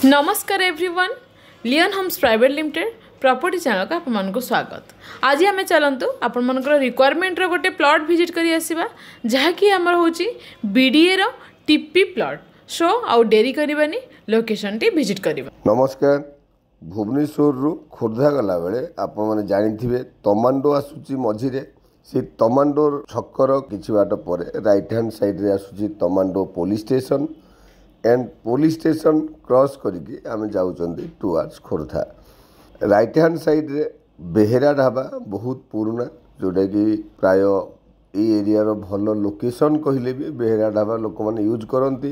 नमस्कार एवरीवन, लियन Homes private limited property channel का आपको स्वागत। आज आम चलतु आपण रिक्वायरमेंट गोटे प्लॉट विजिट करी आसीबा जहाँकि आमर होची बीडीए रो टीपी प्लॉट। सो आउ डेरी करबानी लोकेशन टी विजिट करबा। नमस्कार। भुवनेश्वर रु खोर्धा गला बेले आप मैंने जानी तमांडो आसूची मझिरे से तमांडो छकर किछि बाट परे राइट हैंड साइड रे आसूची तमांडो police station and police station cross करिकी आमे जाउचंदी towards Khordha. Right hand side रे बेहेरा ढाबा बहुत पुराना जोटा कि प्राय ए एरिया रो भलो लोकेशन कहले भी बेहेरा ढाबा लोक माने यूज करती।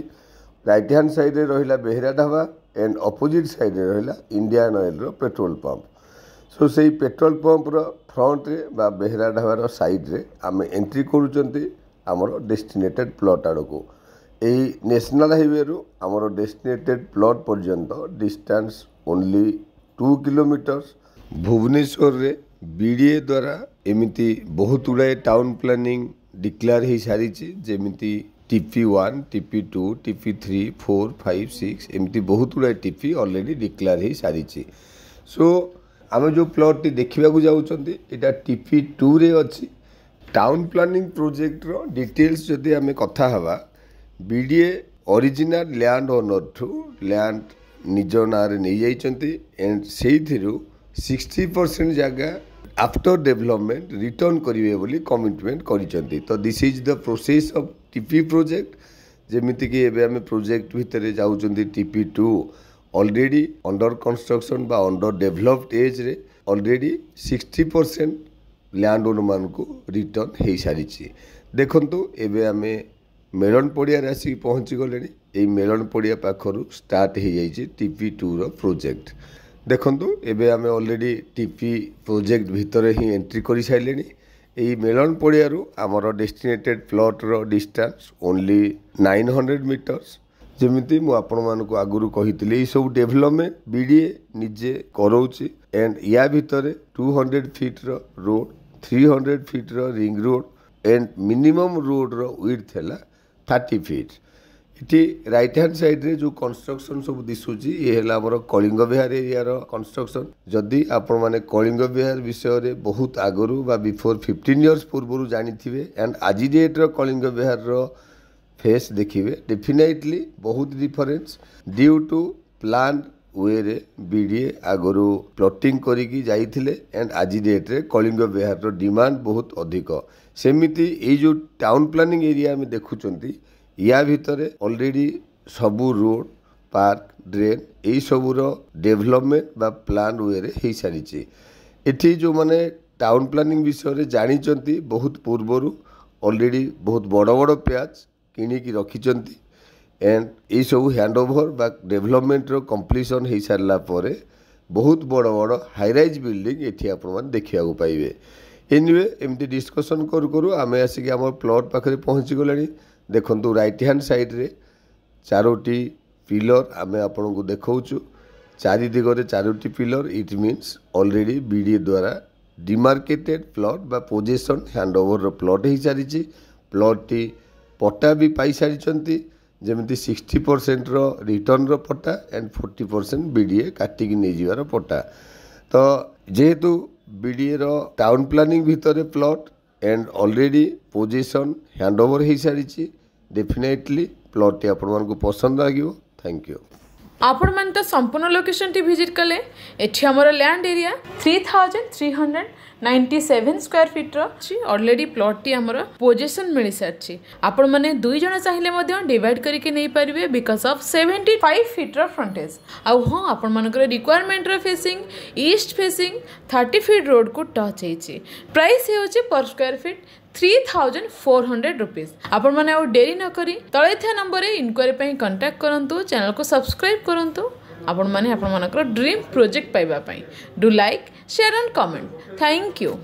राइट हैंड साइड रे रहिला Behera dhaba and opposite side रे रहिला इंडियन ऑयल रो पेट्रोल पंप। सो से पेट्रोल पंप रो फ्रंट रे बा बेहेरा ढाबा रो साइड रे आमे एंट्री करूचंती हमरो डेस्टिनेटेड प्लॉट आड़को। यही नेशनल हाईवे रु आमर डेस्टिनेटेड प्लॉट पर्यंत डिस्टेंस ओनली 2 किलोमीटर्स। भुवनेश्वर रे बीडीए द्वारा एमिति बहुत गुड़ाए टाउन प्लानिंग डिक्लेयर हो सारी जेमिति टीपी 1, टीपी 2, टीपी 3, 4, 5, 6 एमती बहुत गुड़ाए टीपी ऑलरेडी डिक्लेयर हो सारी। सो आम जो प्लॉट टी देखा जाऊँगी यहाँ टीपी 2 रे अच्छी टाउन प्लानिंग प्रोजेक्ट रो डिटेल्स जदि आम कथा हवा बीडीए ओरिजिनल लैंड ओनर ठू लैंड निज ना नहीं जाइछंती एंड से 60% जगह आफ्टर डेवलपमेंट रिटर्न करेंगे बोली कमिटमेंट करिसेंती। तो this is the process of TP project. जेमिति कि एबे हमें प्रोजेक्ट भितर जाउछंती टीपी 2 ऑलरेडी अंडर कंस्ट्रक्शन बा अंडर डेवलप्ड एज रे ऑलरेडी 60% लैंड ओनर मान को रिटर्न हो सारी। देखंतु एबे हमें मेलन पड़िया आसिक पहुँची गले। ये मेलन पड़िया पाखर स्टार्ट हो जाइए टीपी 2 रो प्रोजेक्ट। देखंतु एबे आमे ऑलरेडी टीपी प्रोजेक्ट भितर ही एंट्री कर सारे। यही मेलन पड़िया आमर डेस्टिनेटेड प्लॉट रो डिस्टेंस ओनली 900 मीटर्स। जमिति मु आपण मानकु आगुरु कहितली ये सब डेवलपमेंट बीडीए निजे कराउची एंड या भितर 200 फीट रो रोड, 300 फीट रो ring road and minimum road रो विड्थ है 30 फीट। इटी राइट हैंड साइड रे जो कंस्ट्रक्शन सब दिशुची ये है आमर कलिंग विहार एरिया रो कंस्ट्रक्शन। जदि आपण माने कलिंग विहार विषय रे बहुत आगरु बा बिफोर 15 इयर्स पूर्व जानी थिबे एंड आज डेट रो कलिंग विहार रो फेस देखिए डेफिनेटली बहुत डिफरेंस ड्यू टू प्लान वे रे बीडीए आगरु प्लॉटिंग करिकी जाइथिले एंड आज डेट रे कलिंग विहार रो डिमांड बहुत अधिक। सेमिति ये जो टाउन प्लानिंग एरिया में देखुचंती या भितर ऑलरेडी सबू रोड, पार्क, ड्रेन यही सबूर डेवलपमेंट बा प्लान वे रे हो सारी। एठी जो माने टाउन प्लानिंग विषय रे जानिचंती बहुत पूर्वर ऑलरेडी बहुत बड़ बड़ प्याज किणिकी रखिचंती एंड ये सब हैंडओवर बा डेवलपमेंट रो कंप्लीशन हो सारा पर बहुत बड़ बड़ हाईराइज बिल्डिंग एठी आपण माने देखिया को पाइबे। एनिवे एमती डिस्कसन करू करू आमे आसिक आम प्लॉट पाखे पहुँची गले। देखंतु राइट हैंड साइड रे 4टी पिलर आमे आपन को देखाऊचु। चारि दिगरे 4टी pillar it means already BDA द्वारा डिमार्केटेड प्लॉट बा पोजेसन हैंडओवर रो प्लॉट हो सारी। प्लॉट टी पट्टा भी पाई सारी जेमिति 60% रो रिटर्न रो पट्टा एंड 40% बीडीए काटिकी नहीं जीवार पट्टा। तो जेहेतु बीडीए रो टाउन प्लानिंग भितर plot and already position handover हो सारी डेफिनेटली प्लॉट आपण मानकु पसंद लागिवो। Thank you. आपण मान तो संपूर्ण लोकेशन टी विजिट कले। एठी हमर लैंड एरिया 3397 स्क्वायर फीट रो छी। ऑलरेडी प्लॉट टी हमर पोजीशन मिल सारछि। आपण माने दुई जण चाहिले मध्य डिवाइड करके नै परिबे बिकॉज ऑफ 75 फीट रो फ्रंटेज। आ हां आपण मानकर रिक्वायरमेंट रो facing east facing 30 feet road को टच हेछि। प्राइस हेउछि पर स्क्वायर फीट 3400 रुपीज। आपण माने और डेरी न करी तळे था नंबर रे इंक्वायरी पई कांटेक्ट करंतु। चैनल को सब्सक्राइब करंतु। आपण माने आपण मानकर ड्रीम प्रोजेक्ट पाइबा पई do like share and comment. Thank you.